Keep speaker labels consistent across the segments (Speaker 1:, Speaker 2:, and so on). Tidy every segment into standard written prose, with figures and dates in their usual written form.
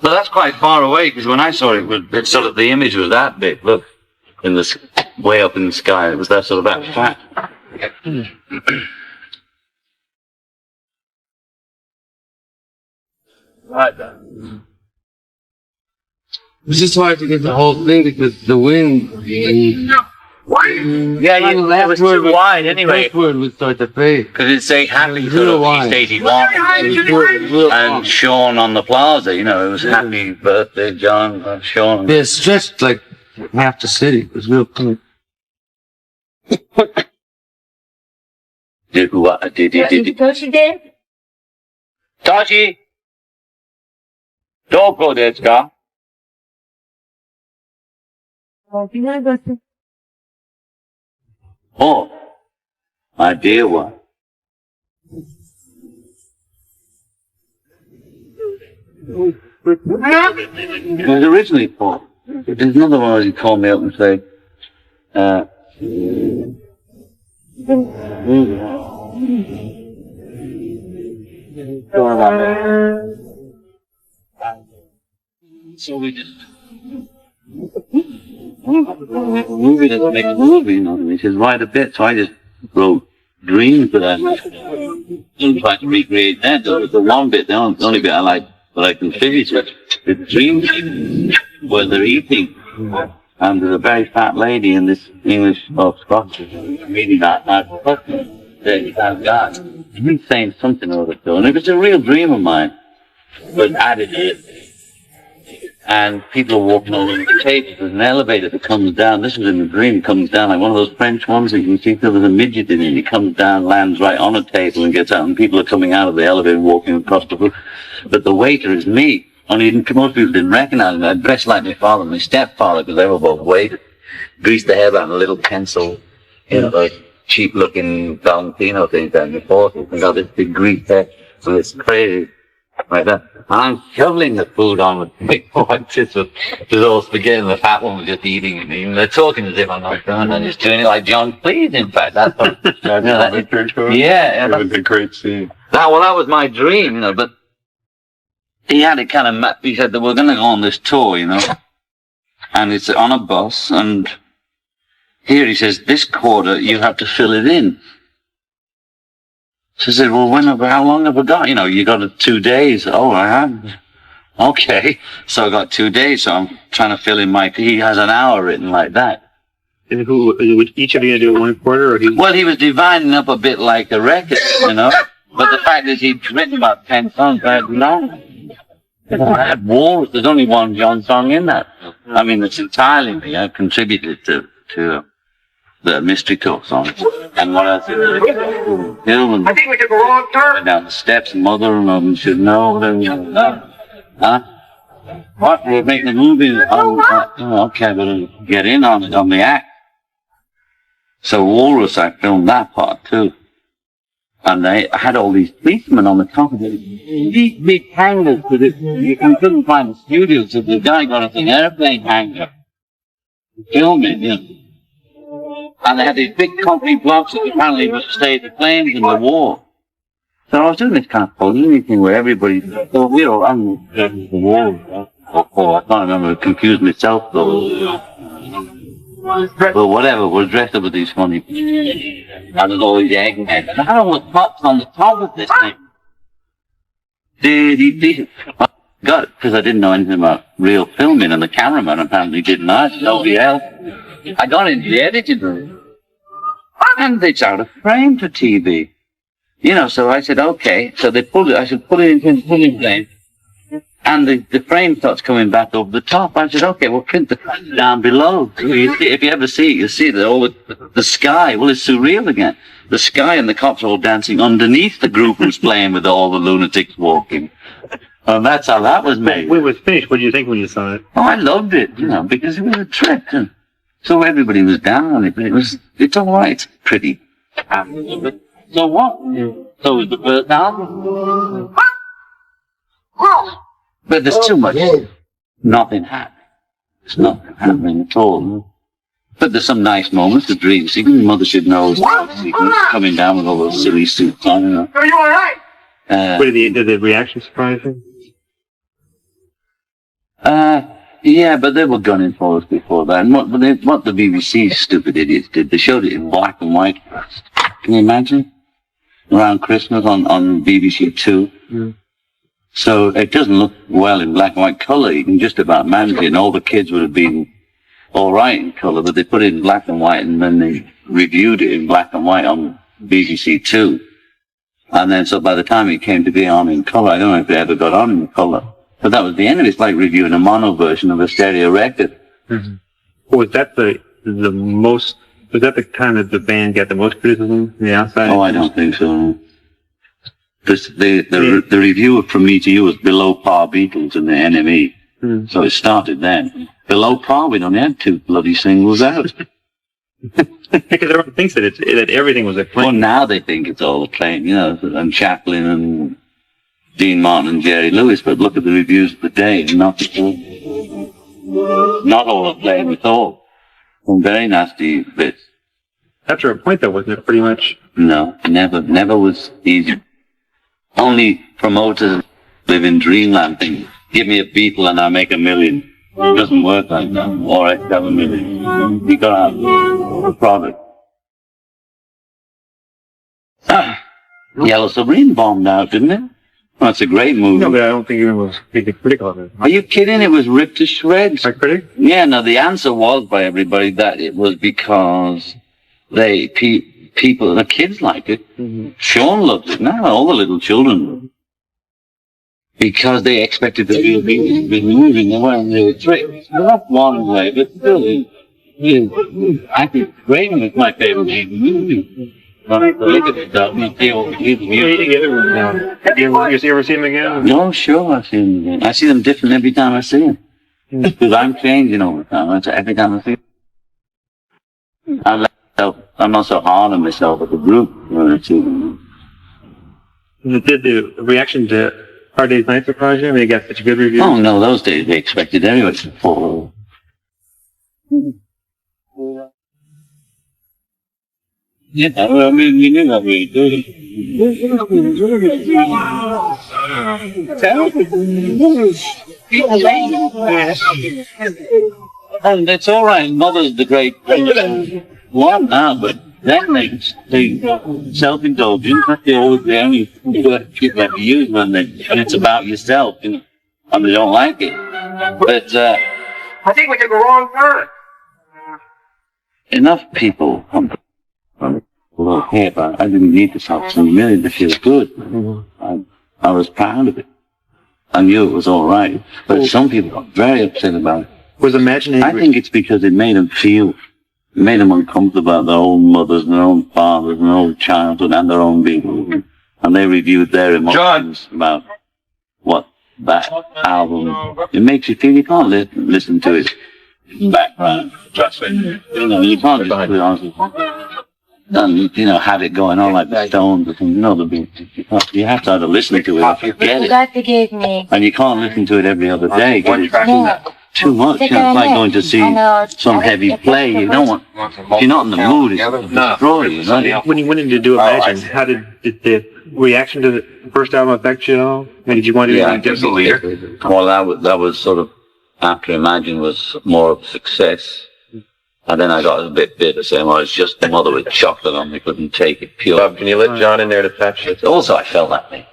Speaker 1: But that's quite far away, because when I saw it, it's sort of the image was that big. Look, in this way up in the sky, it was that sort of that fat. Right then.
Speaker 2: It's just hard to get the whole thing because the wind.
Speaker 1: Yeah, it was too wide anyway.
Speaker 2: The word would start to fade.
Speaker 1: Because it's say happy sort of East 81 and Sean on the plaza, you know, it was happy birthday, John, Sean.
Speaker 2: They stretched like half the city. It was real cool.
Speaker 1: Did Tashi! Doko desu ka? Oh, my dear one. It was originally Paul. There's another one where he called me up and said, so we just movie doesn't make a movie, you know. He says, write a bit. So I just wrote dreams for that. I'm trying to recreate that. So the one bit, the only bit I like, but I can finish with the dream where they're eating. And there's a very fat lady in this English or Scottish reading that guy. He's saying something over it, and it was a real dream of mine, but added to it. And people are walking over the table. There's an elevator that comes down. This was in the dream. It comes down like one of those French ones that you can see. There's a midget in it. He comes down, lands right on a table, and gets out. And people are coming out of the elevator, walking across the room. But the waiter is me. Only most people didn't recognize me. I dressed like my father and my stepfather because they were both waiters. Greased the hairband, a little pencil, you know, like cheap-looking Valentino thing down the 40s. And got this big greased hair. So it's crazy. Like that. And I'm shoveling the food on with big white tits with all spaghetti, and the fat one was just eating it. Even they're talking as if I'm not doing it. I'm just doing it like John Cleese, in fact. That's what, yeah.
Speaker 3: It was a great scene.
Speaker 1: That was my dream, you know, but he had it kind of mapped. He said that we're going to go on this tour, you know, and it's on a bus, and here he says, this quarter, you have to fill it in. So I said, well, how long have I got? You know, you got 2 days. Oh, I have. Okay. So I got 2 days, so I'm trying to fill in he has an hour written like that.
Speaker 3: And would each of you do it one quarter? Or
Speaker 1: Well, he was dividing up a bit like a record, you know. But the fact is he'd written about 10 songs. I had none. I had Wars. There's only one John song in that. I mean, it's entirely me. I contributed to the Mystery Tour song. And what else? I think we took a wrong turn. Down the steps, mother of them should know. Huh? What? We're making a movie. Oh, okay, but get in on it, on the act. So Walrus, I filmed that part too. And I had all these policemen on the top of it. These big hangers, because you couldn't find the studio, so the guy got us an airplane hanger to film it, you know. And they had these big concrete blocks that apparently would stay the flames in the war. So I was doing this kind of posing thing where everybody, so, you know, I'm the war. Oh, I can't remember, confused myself though. But whatever, we're dressed up with these funny and there's always the eggman. And I don't know what pops on the top of this thing. Got it, because I didn't know anything about real filming, and the cameraman apparently didn't either, nobody else. I got into the editing room, and it's out of frame for TV. You know, so I said, okay. So they pulled it, I said, pull it in frame. And the frame starts coming back over the top. I said, okay, we'll print the frame down below. You see, if you ever see it, you'll see that all the sky, well, it's surreal again. The sky and the cops are all dancing underneath the group who's playing with all the lunatics walking. And that's how that was made.
Speaker 3: When it was finished, what did you think when you saw it?
Speaker 1: Oh, I loved it, you know, because it was a trip. And so everybody was down on it, but it's all right. It's pretty. So what? So was the first album. But there's too much. Nothing happening. There's nothing happening at all. But there's some nice moments, the dream sequence. Mother Should Know sequence coming down with all those silly suits on, you know.
Speaker 3: Are you alright? Did the reaction surprise you?
Speaker 1: Yeah, but they were gunning for us before that. And what the BBC stupid idiots did, they showed it in black and white first. Can you imagine? Around Christmas on BBC Two.
Speaker 2: Mm.
Speaker 1: So it doesn't look well in black and white colour. You can just about manage it, and all the kids would have been all right in colour, but they put it in black and white, and then they reviewed it in black and white on BBC Two. And then, so by the time it came to be on in colour, I don't know if it ever got on in colour. But that was the end of it. It's like reviewing a mono version of a stereo record.
Speaker 3: Mm-hmm. Was that the most? Was that the time that the band got the most criticism from the outside?
Speaker 1: Oh, I don't think so. The reviewer from Me to You was Below Par Beatles and the NME.
Speaker 3: Mm.
Speaker 1: So it started then. Below Par, we'd only had 2 bloody singles out.
Speaker 3: Because everyone thinks that everything was acclaimed.
Speaker 1: Well, now they think it's all acclaimed, you know, and Chaplin and Dean Martin and Jerry Lewis, but look at the reviews of the day, not all acclaimed at all. Some very nasty bits.
Speaker 3: After a point, though, wasn't it pretty much?
Speaker 1: No, never was easy. Only promoters live in dreamland thing. Give me a Beatle and I'll make $1 million. It doesn't work like that. Or I have $1 million. You gotta have a product. Yellow Submarine bombed out, didn't it? Well, it's a great movie.
Speaker 3: No, but I don't think anyone was really critical of it.
Speaker 1: Are you kidding? It was ripped to shreds.
Speaker 3: My critic?
Speaker 1: Yeah, no, the answer was by everybody that it was because people, the kids liked it.
Speaker 3: Mm-hmm.
Speaker 1: Sean loved it. Now all the little children loved it. Because they expected to be moving the way they were tricked. Well, that's one way, but still, I think Raven is my favorite movie. When I look at it, you feel
Speaker 3: Have you ever seen them again?
Speaker 1: No, sure, I see them again. I see them different every time I see them. Because I'm changing all the time. Every time I see them. I'm not so hard on myself as a group when I see them.
Speaker 3: Did the reaction to Hard Day's Night surprise you? I mean, you got such a good review.
Speaker 1: Oh, no, those days they expected everybody to fall. Yeah, well, I mean, we knew that we did. And it's all right. Mother's the great one now, but then they self-indulgence. That's the only people have to use when it's about yourself, you know, and they don't like it. But
Speaker 4: I think we took a wrong turn.
Speaker 1: enough people here, but I didn't need to talk to them really to feel good. I was proud of it. I knew it was all right, but some people got very upset about it.
Speaker 3: Was imagining?
Speaker 1: I think it's because it made them uncomfortable about their own mothers and their own fathers and their own childhood and their own people. And they reviewed their emotions about what that album, it makes you feel you can't listen to it in background. Trust me. You know, you can't just put it on and, you know, have it going on like the Stones or something. You know, you have to either listen to it if you get it.
Speaker 5: God forgive me.
Speaker 1: And you can't listen to it every other day.
Speaker 5: No.
Speaker 1: Too much. You know, it's like going to see some heavy play. You don't want, if you're not in the mood, it's destroy you. Right?
Speaker 3: When you went in to do Imagine, how did the reaction to the first album affect you at all? I mean, did you want to do anything different?
Speaker 1: Well, that was sort of, after Imagine was more of a success. And then I got a bit bitter saying, well, it's just the mother with chocolate on me, couldn't take it pure.
Speaker 4: Bob, can you let John in there to touch it?
Speaker 1: Also, I felt that way.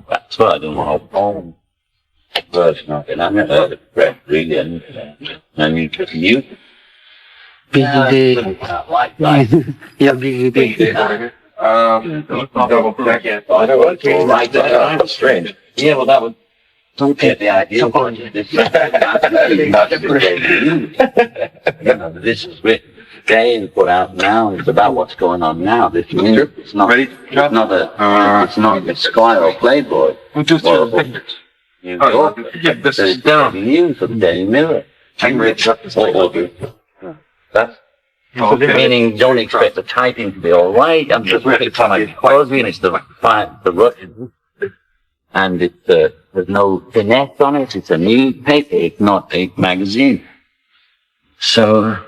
Speaker 1: That's what I do my own version of it. I never heard it, Brett, really. And you?
Speaker 4: Double check it. I know what it's right. That's strange.
Speaker 1: Yeah, well, that would. Don't get the idea. This is written today and put out now. It's about what's going on now. This music. It's not.
Speaker 4: Ready?
Speaker 1: It's not a Squire or Playboy. New York.
Speaker 4: This is down.
Speaker 1: News of the Daily Mirror.
Speaker 4: I'm rich.
Speaker 1: That's. Meaning, don't expect the typing to be all right. I'm just looking for my Crosby, and it's the Russian. And it's there's no finesse on it. It's a newspaper. It's not a magazine. So.
Speaker 3: And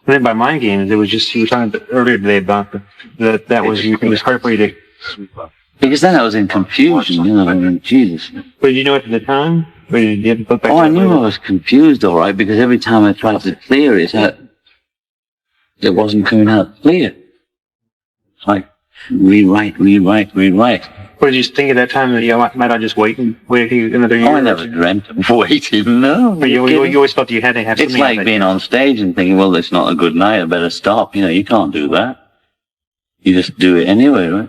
Speaker 3: then by Mind Games, it was just, you were talking earlier today about that was, it was hard for you to.
Speaker 1: Because then I was in confusion, you know, I mean, Jesus.
Speaker 3: But you know it at the time? Did you look back
Speaker 1: Oh,
Speaker 3: at
Speaker 1: I
Speaker 3: it
Speaker 1: knew
Speaker 3: later?
Speaker 1: I was confused, all right, because every time I tried to clear it, it wasn't coming out clear. It's like rewrite.
Speaker 3: What did you think at that time that you might I just wait another year?
Speaker 1: Oh, I never dreamt of waiting. No.
Speaker 3: But you always felt you had to have
Speaker 1: It's
Speaker 3: something
Speaker 1: like
Speaker 3: out
Speaker 1: being
Speaker 3: there.
Speaker 1: on stage and thinking, well, it's not a good night, I better stop. You know, you can't do that. You just do it anyway, right?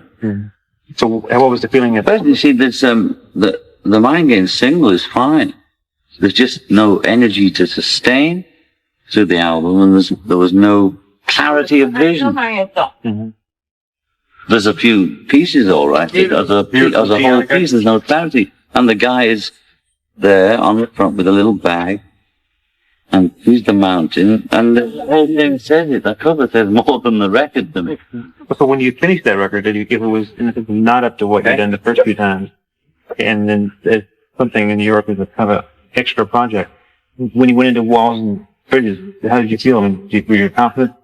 Speaker 3: So what was the feeling at
Speaker 1: But you see, there's, the Mind Games single is fine. There's just no energy to sustain through the album, and there was no clarity of vision. There's a few pieces, all right, but as a whole piece, there's no clarity. And the guy is there on the front with a little bag, and he's the mountain, and the whole thing says it. The cover says more than the record to me.
Speaker 3: So when you finished that record, if it was not up to what you'd done the first few times, and then there's something in New York was a kind of extra project. When you went into Walls and Bridges, how did you feel? I mean, were you confident?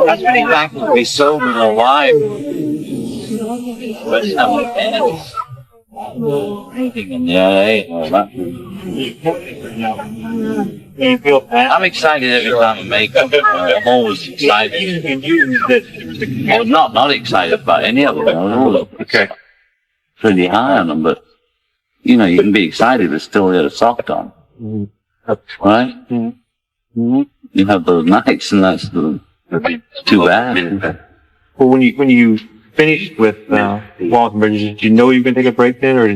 Speaker 1: That's really thankful to be sober and alive. But in the LA and all that. I'm excited every time I make it. I'm always excited. I'm not excited about any of them.
Speaker 3: Okay.
Speaker 1: Pretty high on them, but you know, you can be excited but still get a soft on. Right? You have those nights, and that's too bad.
Speaker 3: Well, when you finished with Walls and Bridges, did you know you were going to take a break then, or?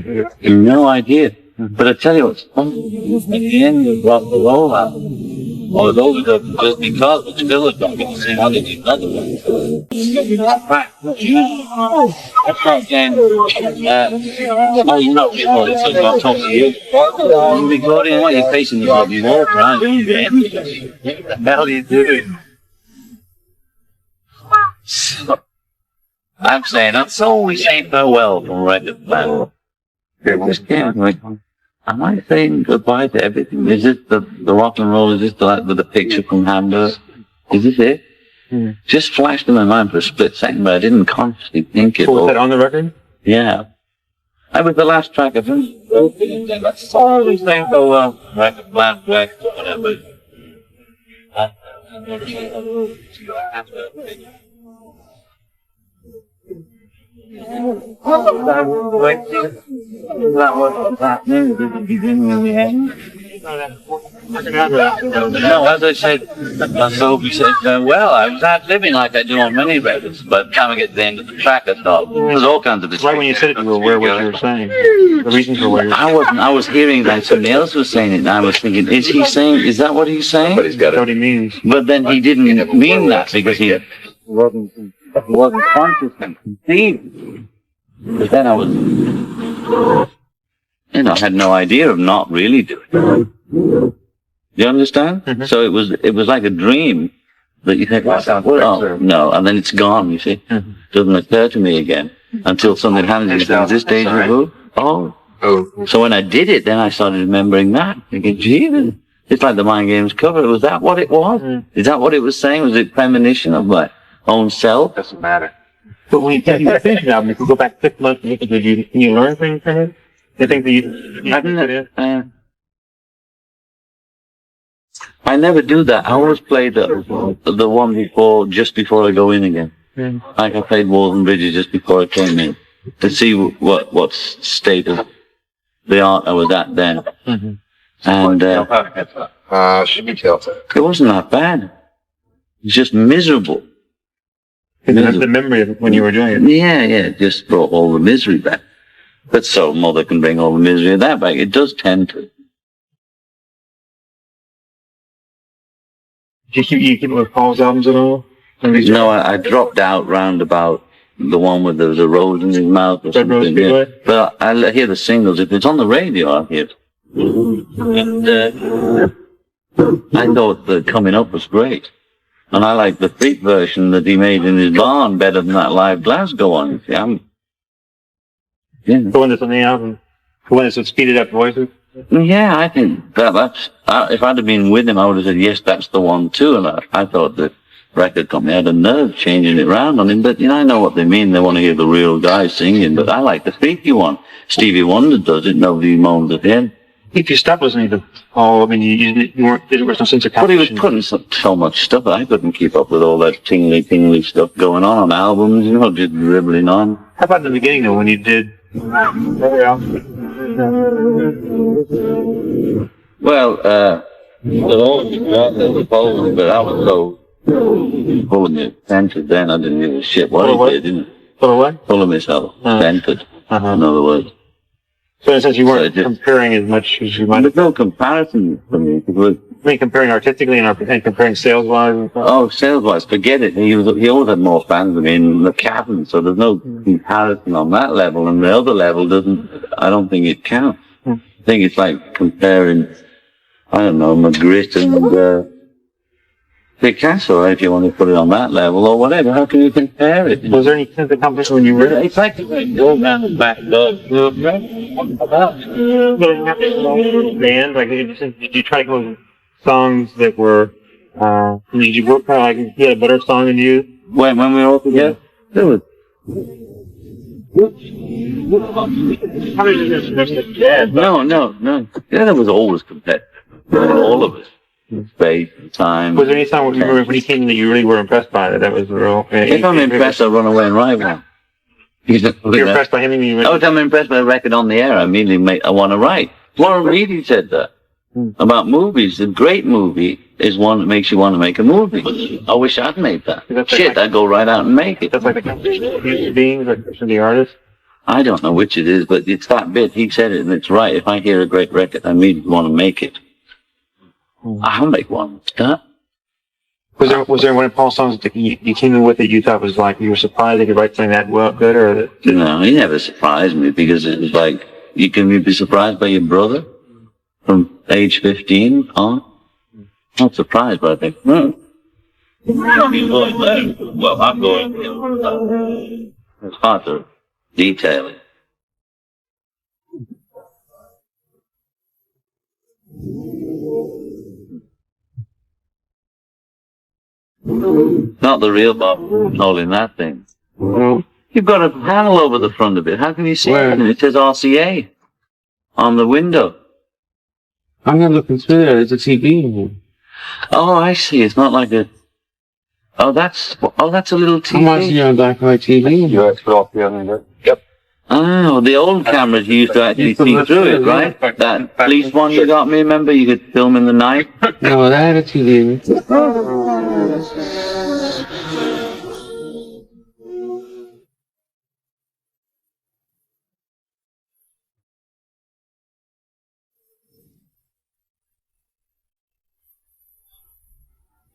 Speaker 1: No idea. But I tell you what's funny, at the end of Rock the Roll album, although just because it's still a dog, it's how they did another one. Right. That's not again. Oh, you know, it's about talking to you. You're recording what you're facing the body wall, right? What the hell are you doing? I'm saying, so we say farewell from Record Plant. Am I saying goodbye to everything? Is this the rock and roll? Is this the picture from Hamburg? Is this it? Just flashed in my mind for a split second, but I didn't consciously think it.
Speaker 3: Was that on the record?
Speaker 1: Yeah. That was the last track of it. That's all these things go well. Record Plant, whatever. That was happening. You didn't really end. No, as I said, Sophie said, well, I was out living like I do on many records, but time I get to the end of the track, I thought, there's all kinds of
Speaker 3: Right when you said it, you were aware of what you were saying. The reasons for what you were saying.
Speaker 1: I was hearing that somebody else was saying it, and I was thinking, is that what he's saying?
Speaker 4: But he's got
Speaker 3: That's what he means.
Speaker 1: But then he didn't mean that because he wasn't conscious and conceived. But then I was, I had no idea of not really doing it. You understand?
Speaker 3: Mm-hmm.
Speaker 1: So it was like a dream that you think, oh, no, and then it's gone, you see.
Speaker 3: Mm-hmm.
Speaker 1: Doesn't occur to me again until something happens. Is this deja vu? Oh. So when I did it, then I started remembering that. Thinking, Jesus, it's like the Mind Games cover. Was that what it was? Is that what it was saying? Was it premonition of my own self?
Speaker 4: Doesn't matter.
Speaker 3: But when you finished the album, if you go back 6 months, can you learn things from it? The things that you
Speaker 1: I never do that. I always play the one just before I go in again. Like I played Walls and Bridges just before I came in to see what state of the art I was at then. And
Speaker 4: Should be careful.
Speaker 1: it wasn't that bad. It's just miserable.
Speaker 3: the memory of when you were doing it.
Speaker 1: Yeah, it just brought all the misery back. But so Mother can bring all the misery of that back. It does tend to.
Speaker 3: Do you keep with Paul's albums at all?
Speaker 1: No, I dropped out round about the one where there was a rose in his mouth or
Speaker 3: Red Rose
Speaker 1: something. Yeah.
Speaker 3: Speedway?
Speaker 1: But I hear the singles. If it's on the radio, I'll hear it. And I thought the Coming Up was great. And I like the Freak version that he made in his barn better than that live Glasgow one. See,
Speaker 3: The one that's on the album? The one that's with speeded up voices?
Speaker 1: Yeah, I think that's, if I'd have been with him, I would have said, yes, that's the one too. And I thought that record company had a nerve changing it around on him. But, I know what they mean. They want to hear the real guy singing, but I like the freaky one. Stevie Wonder does it. Nobody moans at him.
Speaker 3: If you stopped listening to Paul, I mean, there was no sense of
Speaker 1: But he was
Speaker 3: competition.
Speaker 1: putting so much stuff. I couldn't keep up with all that tingly stuff going on albums, just dribbling on.
Speaker 3: How about in the beginning, though, when you did...
Speaker 1: Well, the Poland, but I was so full of me vented then, I didn't give a shit what he did, didn't
Speaker 3: For what?
Speaker 1: Full of myself, vented, in other words.
Speaker 3: So in a sense, you weren't comparing as much as you might have...
Speaker 1: There's no comparison for me, because
Speaker 3: I mean, comparing artistically and comparing sales-wise and stuff?
Speaker 1: oh, sales-wise, forget it. He always had more fans than me in the cabin, so there's no comparison on that level, and the other level I don't think it counts. I think it's like comparing, I don't know, Magritte and Picasso, if you want to put it on that level, or whatever. How can you compare it?
Speaker 3: Was there any sense of competition when you were...
Speaker 1: It's like go down the back door.
Speaker 3: Band, like, did you try to come up with songs that were, did you work kind of like, he had a better song than you?
Speaker 1: When we were all together, there was. No. Yeah, there was always competitive. All of us. Space, time.
Speaker 3: Was there any song when he came in that you really were impressed by that? That was real.
Speaker 1: If I'm impressed, I'll run away and write one.
Speaker 3: You're impressed by him, and you.
Speaker 1: Oh, if I'm impressed by a record on the air, I immediately I want to write. Warren Beatty said that about movies. A great movie is one that makes you want to make a movie. I wish I'd made that. Shit, I'd go right out and make it.
Speaker 3: That's like the competition of human beings, like the artist.
Speaker 1: I don't know which it is, but it's that bit. He said it, and it's right. If I hear a great record, I immediately want to make it. I'll make one. Huh?
Speaker 3: Was there one of Paul's songs that you came in with that you thought was like you were surprised they could write something that good, or that?
Speaker 1: No, he never surprised me, because it was like, you can be surprised by your brother from age 15 on. Not surprised, but I think, Well, I'm going. It's hard to detail it. Not the real Bob holding that thing. You've got a panel over the front of it. How can you see it? It says RCA on the window.
Speaker 2: I'm not looking through there. There's a TV.
Speaker 1: Oh, I see. It's not like a... Oh, that's a little TV.
Speaker 2: I'm watching on black and white TV.
Speaker 3: Yep.
Speaker 1: Oh, the old cameras you used to actually see through it, right? That police one you got me, remember? You could film in the night.
Speaker 2: No, that had a TV.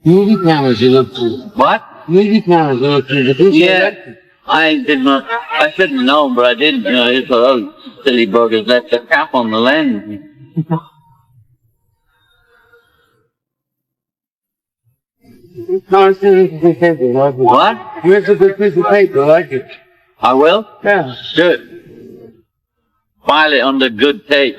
Speaker 2: Movie cameras you look through.
Speaker 1: What?
Speaker 2: Movie cameras you look through.
Speaker 1: Yeah. I shouldn't know, but I did. It's those silly buggers left the cap on the lens. What?
Speaker 2: Here's a good piece of paper, I like it.
Speaker 1: I will?
Speaker 2: Yeah.
Speaker 1: Good. File it under good tape.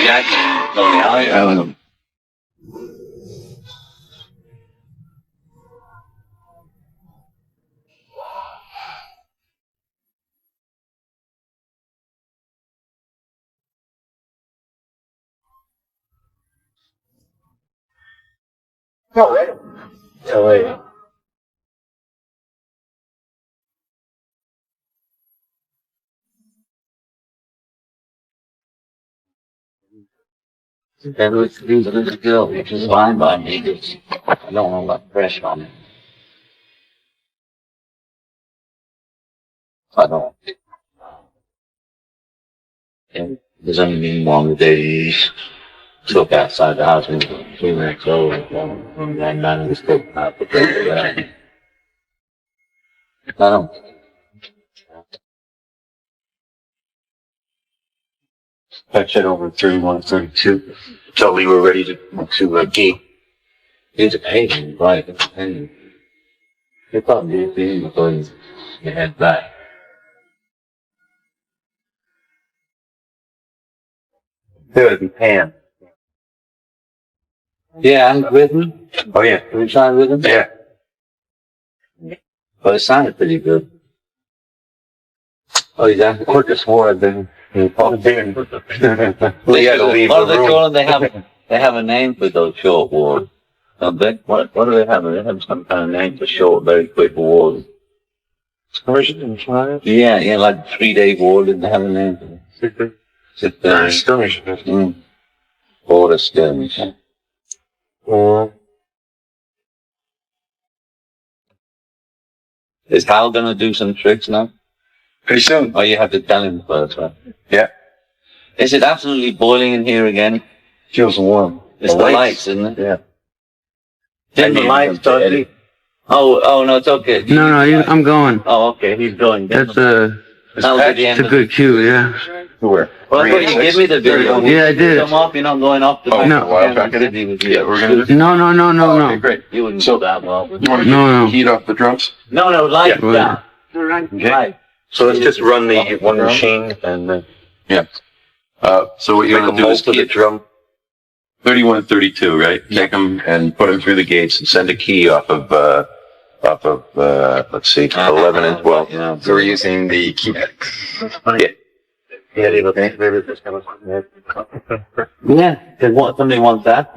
Speaker 1: Yeah, Tony, I
Speaker 4: LA.
Speaker 1: That was a girl, which is fine by me. I don't want that pressure on it. I don't. And there's only been one day took outside the house and 2 minutes old, and then none of us took out the place. I don't. Patch it over 3132.
Speaker 4: Until we were ready to gate.
Speaker 1: It's a pain, right? It's a pain. They probably did things because you had back.
Speaker 4: There would be Pam.
Speaker 1: Yeah, I'm rhythm.
Speaker 4: Oh yeah.
Speaker 1: Have you tried rhythm?
Speaker 4: Yeah.
Speaker 1: But it sounded pretty good. Oh, yeah, the quickest word then.
Speaker 4: Well, you had to leave
Speaker 1: What
Speaker 4: the
Speaker 1: do they
Speaker 4: room.
Speaker 1: call them? They have a name for those short words. Don't they? What do they have? They have some kind of name for short, very quick words. Yeah, like 3-day war, didn't they have a name for it?
Speaker 4: Skirmish.
Speaker 1: Border skirmish. Is Hal gonna do some tricks now?
Speaker 4: Pretty soon.
Speaker 1: Oh, you have to tell him first, right?
Speaker 4: Yeah.
Speaker 1: Is it absolutely boiling in here again?
Speaker 4: Feels warm.
Speaker 1: It's the lights, isn't it?
Speaker 4: Yeah.
Speaker 1: Dim the lights, Dudley. Oh, no, it's okay.
Speaker 2: No, I'm going.
Speaker 1: Oh, okay, he's going.
Speaker 2: That's
Speaker 1: That'll be the end
Speaker 2: a
Speaker 1: of
Speaker 2: good cue, yeah.
Speaker 4: Where?
Speaker 1: Well, I thought you give me the video.
Speaker 2: Yeah, I did.
Speaker 1: Come off, you're not going off the
Speaker 2: No.
Speaker 4: Wild back at it? Yeah, we're gonna do.
Speaker 2: No.
Speaker 4: Okay, great.
Speaker 1: You wouldn't go that well.
Speaker 4: You want to
Speaker 2: No.
Speaker 4: heat up the drums?
Speaker 1: No, lights
Speaker 2: Yeah.
Speaker 1: down.
Speaker 4: Okay.
Speaker 1: Right.
Speaker 4: So let's just run the one machine and then. Yeah. So what you're gonna do is key a drum. 3132, right? Take them and put them through the gates and send a key off of let's see, 11 and 12.
Speaker 1: Yeah.
Speaker 4: So we're using the key decks. Yeah.
Speaker 1: Yeah, because somebody wants that.